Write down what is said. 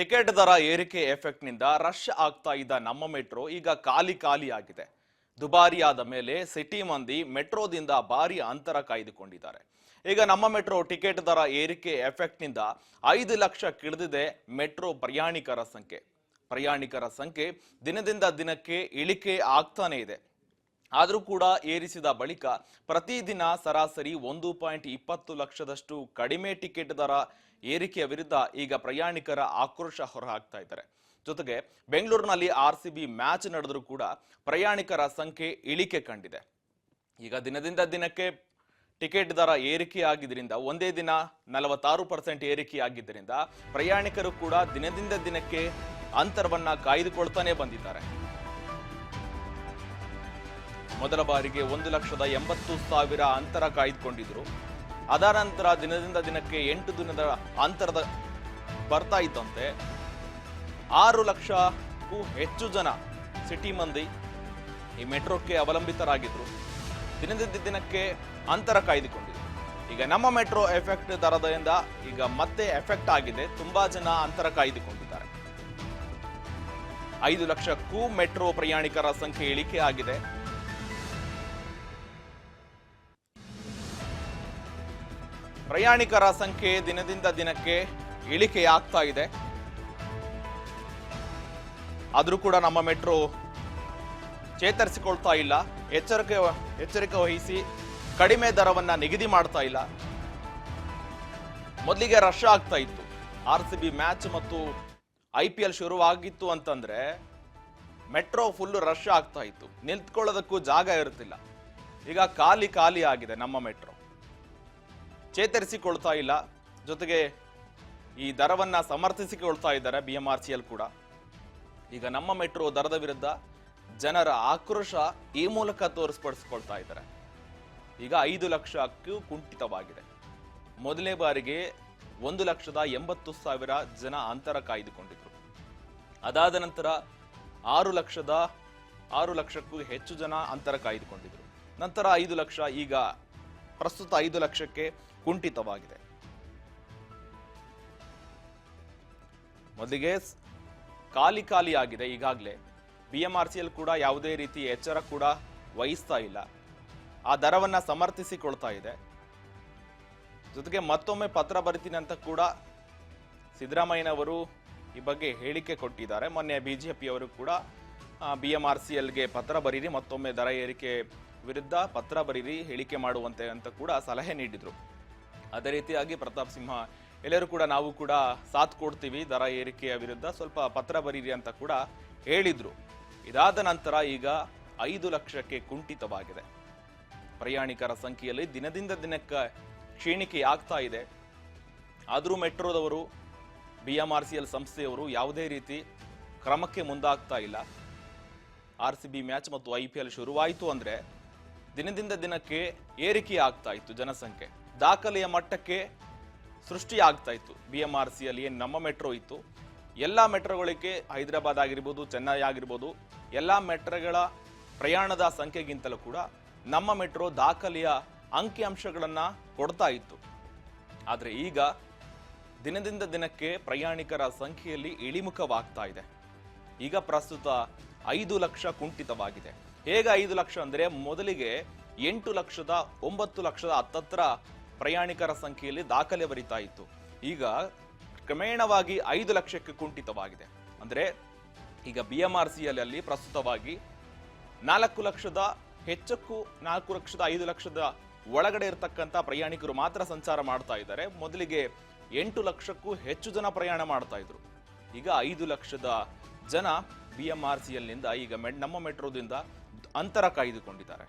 Ticket ದರ ಏರಿಕೆ effect ನಿಂದ ರಶ್ ಆಗ್ತಾ ಇದ್ದ ನಮ್ಮ ಮೆಟ್ರೋ ಈಗ ಖಾಲಿ ಆಗಿದೆ. ದುಬಾರಿಯಾದ ಮೇಲೆ ಸಿಟಿ ಮಂದಿ ಮೆಟ್ರೋದಿಂದ ಭಾರಿ ಅಂತರ ಕಾಯ್ದುಕೊಂಡಿದ್ದಾರೆ. ಈಗ ನಮ್ಮ ಮೆಟ್ರೋ ಟಿಕೆಟ್ ದರ ಏರಿಕೆ ಎಫೆಕ್ಟ್ ನಿಂದ 5 ಲಕ್ಷ ಕಿಳಿದಿದೆ ಮೆಟ್ರೋ ಪ್ರಯಾಣಿಕರ ಸಂಖ್ಯೆ ದಿನದಿಂದ ದಿನಕ್ಕೆ ಇಳಿಕೆ ಆಗ್ತಾನೆ ಇದೆ. ಆದರೂ ಕೂಡ ಏರಿಸಿದ ಬಳಿಕ ಪ್ರತಿದಿನ ಸರಾಸರಿ 1.20 ಲಕ್ಷದಷ್ಟು ಕಡಿಮೆ ಟಿಕೆಟ್ ದರ ಏರಿಕೆಯ ವಿರುದ್ಧ ಈಗ ಪ್ರಯಾಣಿಕರ ಆಕ್ರೋಶ ಹೊರಹಾಕ್ತಾ ಇದ್ದಾರೆ. ಜೊತೆಗೆ ಬೆಂಗಳೂರಿನಲ್ಲಿ RCB ಮ್ಯಾಚ್ ನಡೆದರೂ ಕೂಡ ಪ್ರಯಾಣಿಕರ ಸಂಖ್ಯೆ ಇಳಿಕೆ ಕಂಡಿದೆ. ಈಗ ದಿನದಿಂದ ದಿನಕ್ಕೆ ಟಿಕೆಟ್ ದರ ಏರಿಕೆಯಾಗಿದ್ದರಿಂದ ಒಂದೇ ದಿನ 46% ಏರಿಕೆಯಾಗಿದ್ದರಿಂದ ಪ್ರಯಾಣಿಕರು ಕೂಡ ದಿನದಿಂದ ದಿನಕ್ಕೆ ಅಂತರವನ್ನ ಕಾಯ್ದುಕೊಳ್ತಾನೆ ಬಂದಿದ್ದಾರೆ. ಮೊದಲ ಬಾರಿಗೆ 1,80,000 ಅಂತರ ಕಾಯ್ದುಕೊಂಡಿದ್ರು. ಅದರ ನಂತರ ದಿನದಿಂದ ದಿನಕ್ಕೆ 8 ದಿನದ ಅಂತರದ ಬರ್ತಾ ಇದ್ದಂತೆ 6 ಲಕ್ಷಕ್ಕೂ ಹೆಚ್ಚು ಜನ ಸಿಟಿ ಮಂದಿ ಈ ಮೆಟ್ರೋಕ್ಕೆ ಅವಲಂಬಿತರಾಗಿದ್ರು. ದಿನದಿಂದ ದಿನಕ್ಕೆ ಅಂತರ ಕಾಯ್ದುಕೊಂಡಿದ್ರು. ಈಗ ನಮ್ಮ ಮೆಟ್ರೋ ಎಫೆಕ್ಟ್ ದರದಿಂದ ಈಗ ಮತ್ತೆ ಎಫೆಕ್ಟ್ ಆಗಿದೆ. ತುಂಬಾ ಜನ ಅಂತರ ಕಾಯ್ದುಕೊಂಡಿದ್ದಾರೆ. 5 ಲಕ್ಷಕ್ಕೂ ಮೆಟ್ರೋ ಪ್ರಯಾಣಿಕರ ಸಂಖ್ಯೆ ಇಳಿಕೆ ಆಗಿದೆ. ಪ್ರಯಾಣಿಕರ ಸಂಖ್ಯೆ ದಿನದಿಂದ ದಿನಕ್ಕೆ ಇಳಿಕೆಯಾಗ್ತಾ ಇದೆ. ಆದರೂ ಕೂಡ ನಮ್ಮ ಮೆಟ್ರೋ ಚೇತರಿಸಿಕೊಳ್ತಾ ಇಲ್ಲ. ಎಚ್ಚರಿಕೆ ವಹಿಸಿ ಕಡಿಮೆ ದರವನ್ನ ನಿಗದಿ ಮಾಡ್ತಾ ಇಲ್ಲ. ಮೊದಲಿಗೆ ರಶ್ ಆಗ್ತಾ ಇತ್ತು. RCB ಮ್ಯಾಚ್ ಮತ್ತು IPL ಶುರುವಾಗಿತ್ತು ಅಂತಂದ್ರೆ ಮೆಟ್ರೋ ಫುಲ್ ರಶ್ ಆಗ್ತಾ ಇತ್ತು. ನಿಂತ್ಕೊಳ್ಳೋದಕ್ಕೂ ಜಾಗ ಇರುತ್ತಿಲ್ಲ. ಈಗ ಖಾಲಿ ಆಗಿದೆ ನಮ್ಮ ಮೆಟ್ರೋ. ಚೇತರಿಸಿಕೊಳ್ತಾ ಇಲ್ಲ. ಜೊತೆಗೆ ಈ ದರವನ್ನ ಸಮರ್ಥಿಸಿಕೊಳ್ತಾ ಇದ್ದಾರೆ BMRCL ಕೂಡ. ಈಗ ನಮ್ಮ ಮೆಟ್ರೋ ದರದ ವಿರುದ್ಧ ಜನರ ಆಕ್ರೋಶ ಈ ಮೂಲಕ ತೋರಿಸ್ಪಡಿಸ್ಕೊಳ್ತಾ ಇದ್ದಾರೆ. ಈಗ 5 ಲಕ್ಷಕ್ಕೂ ಕುಂಠಿತವಾಗಿದೆ. ಮೊದಲನೇ ಬಾರಿಗೆ 1,80,000 ಜನ ಅಂತರ ಕಾಯ್ದುಕೊಂಡಿದ್ರು. ಅದಾದ ನಂತರ 6 ಲಕ್ಷಕ್ಕೂ ಹೆಚ್ಚು ಜನ ಅಂತರ ಕಾಯ್ದುಕೊಂಡಿದ್ರು. ನಂತರ 5 ಲಕ್ಷ, ಈಗ ಪ್ರಸ್ತುತ 5 ಲಕ್ಷಕ್ಕೆ ಕುಂಠಿತವಾಗಿದೆ. ಮೊದಲಿಗೆ ಖಾಲಿ ಆಗಿದೆ. ಈಗಾಗಲೇ BMRCL ಕೂಡ ಯಾವುದೇ ರೀತಿ ಎಚ್ಚರ ಕೂಡ ವಹಿಸ್ತಾ ಇಲ್ಲ. ಆ ದರವನ್ನ ಸಮರ್ಥಿಸಿಕೊಳ್ತಾ ಇದೆ. ಜೊತೆಗೆ ಮತ್ತೊಮ್ಮೆ ಪತ್ರ ಬರಿತೀನಿ ಅಂತ ಕೂಡ ಸಿದ್ದರಾಮಯ್ಯನವರು ಈ ಬಗ್ಗೆ ಹೇಳಿಕೆ ಕೊಟ್ಟಿದ್ದಾರೆ. ಮೊನ್ನೆ BJP ಅವರು ಕೂಡ BMRCLಗೆ ಪತ್ರ ಬರೀರಿ, ಮತ್ತೊಮ್ಮೆ ದರ ಏರಿಕೆ ವಿರುದ್ಧ ಪತ್ರ ಬರೀರಿ, ಹೇಳಿಕೆ ಮಾಡುವಂತೆ ಅಂತ ಕೂಡ ಸಲಹೆ ನೀಡಿದ್ರು. ಅದೇ ರೀತಿಯಾಗಿ ಪ್ರತಾಪ್ ಸಿಂಹ ಎಲ್ಲರೂ ಕೂಡ ನಾವು ಕೂಡ ಸಾಥ್ ಕೊಡ್ತೀವಿ, ದರ ಏರಿಕೆಯ ವಿರುದ್ಧ ಸ್ವಲ್ಪ ಪತ್ರ ಬರೀರಿ ಅಂತ ಕೂಡ ಹೇಳಿದ್ರು. ಇದಾದ ನಂತರ ಈಗ 5 ಲಕ್ಷಕ್ಕೆ ಕುಂಠಿತವಾಗಿದೆ. ಪ್ರಯಾಣಿಕರ ಸಂಖ್ಯೆಯಲ್ಲಿ ದಿನದಿಂದ ದಿನಕ್ಕೆ ಕ್ಷೀಣಿಕೆ ಆಗ್ತಾ ಇದೆ. ಆದರೂ ಮೆಟ್ರೋದವರು, BMRCL ಸಂಸ್ಥೆಯವರು ಯಾವುದೇ ರೀತಿ ಕ್ರಮಕ್ಕೆ ಮುಂದಾಗ್ತಾ ಇಲ್ಲ. RCB ಮ್ಯಾಚ್ ಮತ್ತು IPL ಶುರುವಾಯಿತು ಅಂದ್ರೆ ದಿನದಿಂದ ದಿನಕ್ಕೆ ಏರಿಕೆ ಆಗ್ತಾ ಇತ್ತು. ಜನಸಂಖ್ಯೆ ದಾಖಲೆಯ ಮಟ್ಟಕ್ಕೆ ಸೃಷ್ಟಿಯಾಗ್ತಾ ಇತ್ತು. BMRCL ಏನು ನಮ್ಮ ಮೆಟ್ರೋ ಇತ್ತು, ಎಲ್ಲ ಮೆಟ್ರೋಗಳಿಗೆ ಹೈದರಾಬಾದ್ ಆಗಿರ್ಬೋದು, ಚೆನ್ನೈ ಆಗಿರ್ಬೋದು, ಎಲ್ಲ ಮೆಟ್ರೋಗಳ ಪ್ರಯಾಣದ ಸಂಖ್ಯೆಗಿಂತಲೂ ಕೂಡ ನಮ್ಮ ಮೆಟ್ರೋ ದಾಖಲೆಯ ಅಂಕಿಅಂಶಗಳನ್ನ ಕೊಡ್ತಾ ಇತ್ತು. ಆದರೆ ಈಗ ದಿನದಿಂದ ದಿನಕ್ಕೆ ಪ್ರಯಾಣಿಕರ ಸಂಖ್ಯೆಯಲ್ಲಿ ಇಳಿಮುಖವಾಗ್ತಾ ಇದೆ. ಈಗ ಪ್ರಸ್ತುತ 5 ಲಕ್ಷ ಕುಂಠಿತವಾಗಿದೆ. ಹೇಗೆ 5 ಲಕ್ಷ ಅಂದ್ರೆ ಮೊದಲಿಗೆ 8 ಲಕ್ಷದ 9 ಲಕ್ಷದ ಹತ್ತತ್ರ ಪ್ರಯಾಣಿಕರ ಸಂಖ್ಯೆಯಲ್ಲಿ ದಾಖಲೆ ಬರಿತಾ ಇತ್ತು. ಈಗ ಕ್ರಮೇಣವಾಗಿ 5 ಲಕ್ಷಕ್ಕೆ ಕುಂಠಿತವಾಗಿದೆ. ಅಂದ್ರೆ ಈಗ BMRCL ಅಲ್ಲಿ ಪ್ರಸ್ತುತವಾಗಿ 4 ಲಕ್ಷದ ಹೆಚ್ಚಕ್ಕೂ 4 ಲಕ್ಷದ 5 ಲಕ್ಷದ ಒಳಗಡೆ ಇರತಕ್ಕಂತ ಪ್ರಯಾಣಿಕರು ಮಾತ್ರ ಸಂಚಾರ ಮಾಡ್ತಾ ಇದ್ದಾರೆ. ಮೊದಲಿಗೆ 8 ಲಕ್ಷಕ್ಕೂ ಹೆಚ್ಚು ಜನ ಪ್ರಯಾಣ ಮಾಡ್ತಾ ಇದ್ರು. ಈಗ 5 ಲಕ್ಷದ ಜನ BMRCL ನಿಂದ ಈಗ ನಮ್ಮ ಮೆಟ್ರೋದಿಂದ ಅಂತರ ಕಾಯ್ದುಕೊಂಡಿದ್ದಾರೆ.